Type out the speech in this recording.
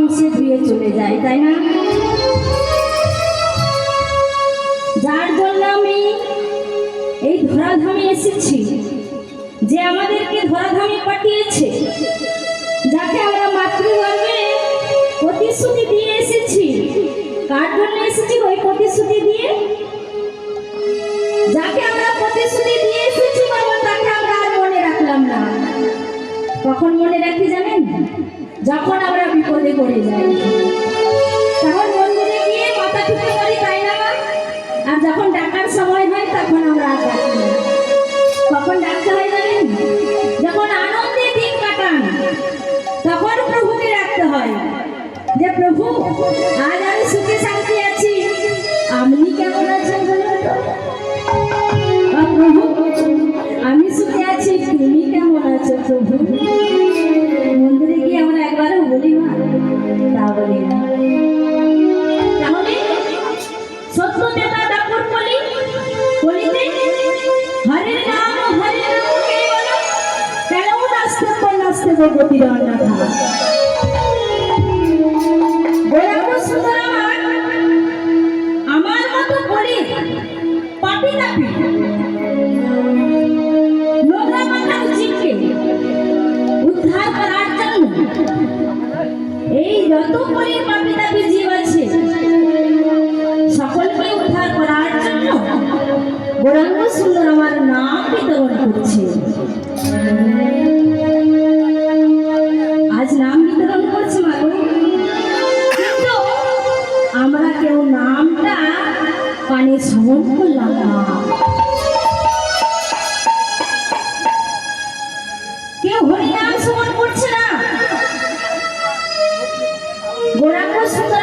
মিশে ধুয়ে চলে যায়, তাই না? যার জন্য আমি এই ধরাধামে এসেছি, যে আমাদেরকে ধরাধামে পাঠিয়েছে, যাকে আমরা মাতৃগর্ভে প্রতিশ্রুতি দিয়ে এসেছি। কার জন্য এসেছি? ওই প্রতিশ্রুতি দিয়ে, যাকে আমরা প্রতিশ্রুতি দিয়ে এসেছি বাবা, তাকে আমরা আর মনে রাখলাম না। কখন মনে রাখি জানেন? যখন আমরা বিপদে পড়ে যাই, তখন মন্দিরে গিয়ে মাথা ঠুকে করি, তাই না? আর যখন ডাকার সময় হয় তখন আমরা আর ডাকি না। কখন ডাকতে হয় জানেন? যখন আনন্দে দিন কাটান, তখন প্রভুকে ডাকতে হয় যে প্রভু, আজ আমি সুখে শান্তি আছি, আপনি কেমন আছেন বলুন তো? প্রভু, আমি সুখে আছি, তুমি কেমন আছো প্রভু? মন্দিরে গিয়ে আমরা একবারও বলি না, তা বলি না। তাহলে সত্য নেতা ডাকুর বলি, বলিতে হরে নাম কে বলো, কেন নাচতে গতি রান্না খাওয়া। আমার মতো বলি পাপি নাপি নোংরা মাথা জীবকে উদ্ধার করার জন্য, এই যত বলি পাপি নাপি জীব আছে সকলকে উদ্ধার করার জন্য গৌরাঙ্গ সুন্দর আমার নাম বিতরণ করছে। আজ নাম বিতরণ করছে মাগো, কিন্তু আমরা কেউ নামটা পানে শ্রবণ করলাম না। কেউ হরিনাম শ্রবণ করছে না। গৌরাঙ্গ সুন্দর